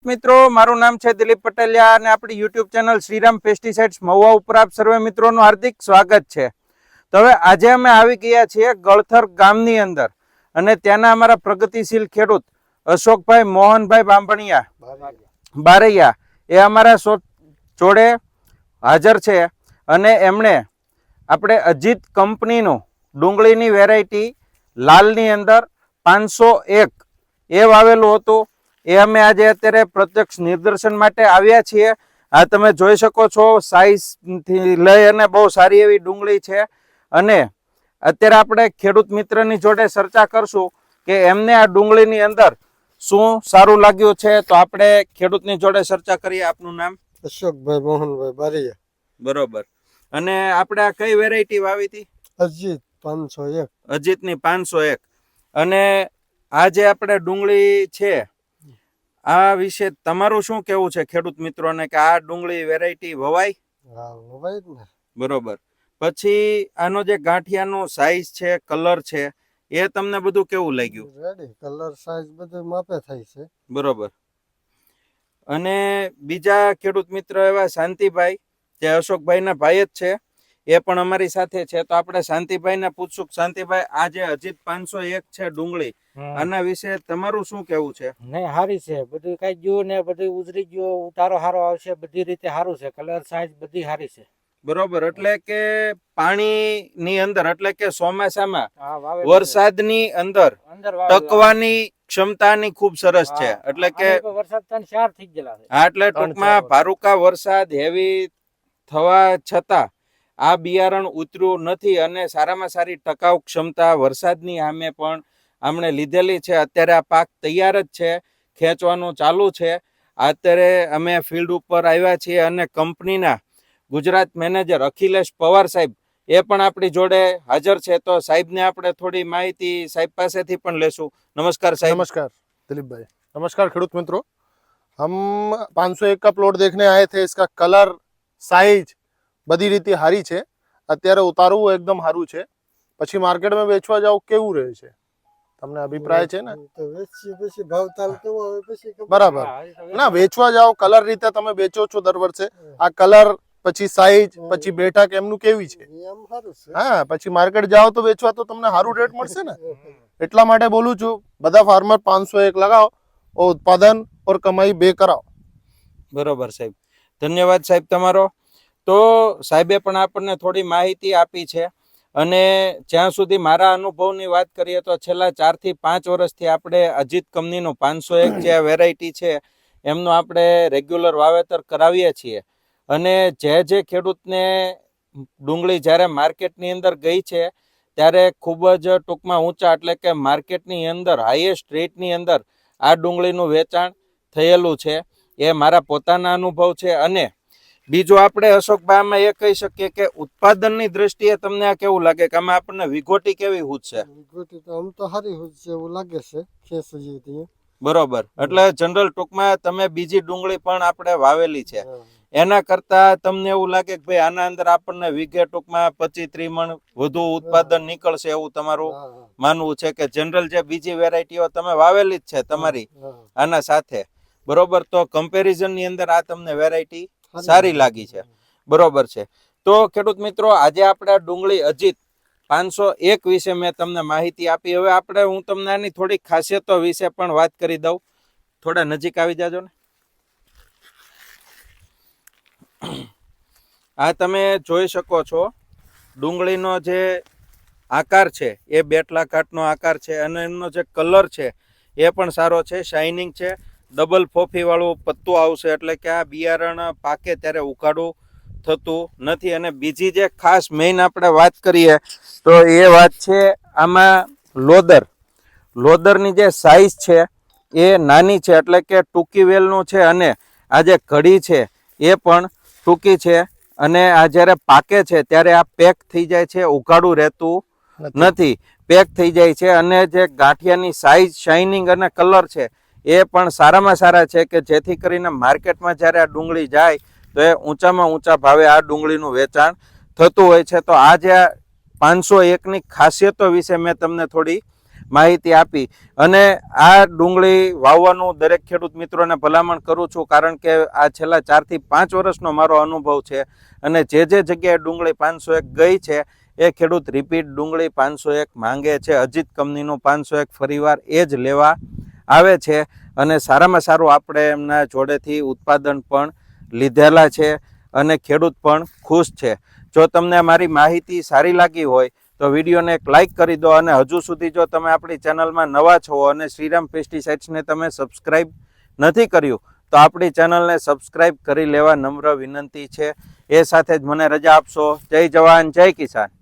મિત્રો, મારું નામ છે દિલીપ પટેલિયા અને આપણી YouTube channel Shriram pesticides Mahuva ઉપર આપ સર્વે મિત્રોનું હાર્દિક સ્વાગત છે. તો હવે આજે અમે આવી ગયા છીએ ગળથર ગામની અંદર અને ત્યાંના અમારા પ્રગતિશીલ ખેડૂત અશોકભાઈ મોહનભાઈ બારૈયા એ અમારા જોડે હાજર છે અને એમણે આપણે અજીત કંપનીનું ડુંગળીની વેરાયટી લાલની અંદર 501 એ વાવેલું હતું. એ અમે આજે અત્યારે પ્રત્યક્ષ નિદર્શન માટે આવ્યા છીએ. આ તમે જોઈ શકો છો, સાઈઝ થી લઈ અને બહુ સારી એવી ડુંગળી છે. અને અત્યારે આપણે ખેડૂત મિત્રની જોડે ચર્ચા કરશું કે એમને આ ડુંગળીની અંદર શું સારું લાગ્યું છે. તો આપણે ખેડૂતની જોડે ચર્ચા કરીએ. આપનું નામ? અશોકભાઈ મોહનભાઈ બારૈયા. બરોબર. અને આપણે આ કઈ વેરાયટી વાવી હતી? અજીત 501. અજીતની 501. અને આ જે આપણે ડુંગળી છે, આ વિશે તમારું શું કેવું છે ખેડૂત મિત્રોને કે આ ડુંગળી વેરાયટી વવાય? હા, વવાય જ ને. બરોબર. પછી આનો જે ગાંઠિયાનો સાઈઝ છે, કલર છે, એ તમને બધું કેવું લાગ્યું? રેડી. કલર સાઈઝ બધું માપે થાય છે. બરોબર. અને બીજા ખેડૂત મિત્ર એવા શાંતિભાઈ, જે અશોકભાઈના ભાઈ જ છે, એ પણ અમારી સાથે છે. તો આપણે શાંતિભાઈને પૂછશું. શાંતિભાઈ, આ જે અજીત 501 છે ડુંગળી, આના વિશે તમારું શું કેવું છે? નહીં, સારી છે. બધું કઈ ગયું ને બધું ઉતરી ગયું, ઉતારો સારો આવશે, બધી રીતે સારું છે. કલર સાઈઝ બધી સારી છે. બરોબર. એટલે કે પાણીની અંદર, એટલે કે ચોમાસામાં વરસાદની અંદર ટકવાની ક્ષમતાની ખૂબ સરસ છે. એટલે કે વરસાદ 3-4 થઈ ગયેલા છે. હા, એટલે ટૂંકમાં ભારુકા વરસાદ હેવી થવા છતાં આ બિયારણ ઉતર્યું નથી અને સારામાં સારી ટકાઉ ક્ષમતા વરસાદની સામે પણ આમણે લીધેલી છે. અત્યારે આ પાક તૈયાર જ છે, ખેંચવાનું ચાલુ છે. અત્યારે અમે ફિલ્ડ ઉપર આવ્યા છીએ અને કંપનીના ગુજરાત મેનેજર અખિલેશ પવાર સાહેબ એ પણ આપણી જોડે હાજર છે. તો સાહેબને આપણે થોડી માહિતી સાહેબ પાસેથી પણ લેશું. નમસ્કાર સાહેબ. नमस्कार दिलीप भाई. नमस्कार खेडूत मित्रों. हम 501 का प्लॉट देखने आए थे. इसका कलर साइज बधी रीति हारी છે. અત્યારે ઉતારવું એકદમ હારું છે. પછી માર્કેટમાં વેચવા જાવ કેવું રહે છે? તમને અભિપ્રાય છે ને? તો વેચી પછી ભાવ તાલ કેવો આવે પછી ખબર. બરાબર. ના, વેચવા જાવ કલર રીતે તમે વેચો છો દર વર્ષે. આ કલર પછી સાઈઝ પછી બેઠક એમનું કેવી છે? એમ સારું છે. હા, પછી માર્કેટ જાવ તો વેચવા તો તમને સારું રેટ મળશે ને. એટલા માટે બોલું છું, બધા ફાર્મર 501 लगाओ और उत्पादन और कमाई બે કરાવો. બરોબર સાહેબ, ધન્યવાદ સાહેબ તમારો. તો સાહેબે પણ આપણને થોડી માહિતી આપી છે. અને જ્યાં સુધી મારા અનુભવની વાત કરીએ તો છેલ્લા 4 થી 5 વર્ષથી આપણે અજીત કંપનીનું 501 જે વેરાયટી છે એમનું આપણે રેગ્યુલર વાવેતર કરાવીએ છીએ. અને જે ખેડૂતને ડુંગળી જ્યારે માર્કેટની અંદર ગઈ છે ત્યારે ખૂબ જ ટૂંકમાં ઊંચા, એટલે કે માર્કેટની અંદર હાઈએસ્ટ રેટની અંદર આ ડુંગળીનું વેચાણ થયેલું છે. એ મારા પોતાના અનુભવ છે. અને બીજું આપણે અશોકભાઈમાં એ કહી શકીએ કે ઉત્પાદનની દ્રષ્ટિએ તમને આ કેવું લાગે કે આમાં આપણને વિઘોટી કેવી હૂજશે? વિગોટી તો આમ તો સારી હોય છે એવું લાગે છે. ખેસ જેવી. બરોબર. એટલે જનરલ ટૂંકમાં તમે બીજી ડુંગળી પણ આપણે વાવેલી છે, એના કરતા તમને એવું લાગે કે ભાઈ આના અંદર આપણને વીઘે ટૂંકમાં 25-30 મણ વધુ ઉત્પાદન નીકળશે એવું તમારું માનવું છે કે જનરલ જે બીજી વેરાયટીઓ તમે વાવેલી જ છે તમારી આના સાથે? બરોબર. તો કમ્પેરિઝન ની અંદર આ તમને વેરાયટી સારી લાગી છે. બરોબર છે. તો ખેડૂત મિત્રો, આજે આપણે ડુંગળી અજીત 501 વિશે મેં તમને માહિતી આપી. હવે આપણે હું તમને આની થોડી ખાસિયતો વિશે પણ વાત કરી દઉં. થોડા નજીક આવી જાજો ને. આ તમે જોઈ શકો છો, ડુંગળીનો જે આકાર છે એ બેટલા કાટનો આકાર છે અને એમનો જે કલર છે એ પણ સારો છે, શાઇનિંગ છે. ડબલ ફોફી વાળું પત્તું આવશે, એટલે કે આ બિયારણ પાકે ત્યારે ઉકાળું થતું નથી. અને બીજી જે ખાસ મેઇન આપણે વાત કરીએ તો એ વાત છે આમાં લોદરની જે સાઈઝ છે એ નાની છે, એટલે કે ટૂંકી વેલનું છે. અને આ જે ઘડી છે એ પણ ટૂંકી છે. અને આ જ્યારે પાકે છે ત્યારે આ પેક થઈ જાય છે, ઉઘાડું રહેતું નથી, પેક થઈ જાય છે. અને જે ગાંઠિયાની સાઈઝ, શાઇનિંગ અને કલર છે એ પણ સારામાં સારા છે કે જેથી કરીને માર્કેટમાં જ્યારે આ ડુંગળી જાય તો એ ઊંચામાં ઊંચા ભાવે આ ડુંગળીનું વેચાણ થતું હોય છે. તો આ જે 501ની ખાસિયતો વિશે મેં તમને થોડી માહિતી આપી. અને આ ડુંગળી વાવવાનું દરેક ખેડૂત મિત્રોને ભલામણ કરું છું, કારણ કે આ છેલ્લા 4 થી 5 વર્ષનો મારો અનુભવ છે. અને જે જગ્યાએ ડુંગળી 501 ગઈ છે એ ખેડૂત રિપીટ ડુંગળી 501 માંગે છે. અજીત કંપનીનું 501 ફરીવાર એ જ લેવા આવે છે. અને સારામાં સારું આપણે એમના જોડેથી ઉત્પાદન પણ લીધેલા છે અને ખેડૂત પણ ખુશ છે. જો તમને મારી માહિતી સારી લાગી હોય તો વિડીયોને એક લાઇક કરી દો. અને હજુ સુધી જો તમે આપણી ચેનલમાં નવા છો અને શ્રીરામ પેસ્ટિસાઇડ્સને તમે સબસ્ક્રાઈબ નથી કર્યું તો આપણી ચેનલને સબસ્ક્રાઈબ કરી લેવા નમ્ર વિનંતી છે. એ સાથે જ મને રજા આપશો. જય જવાન, જય કિસાન.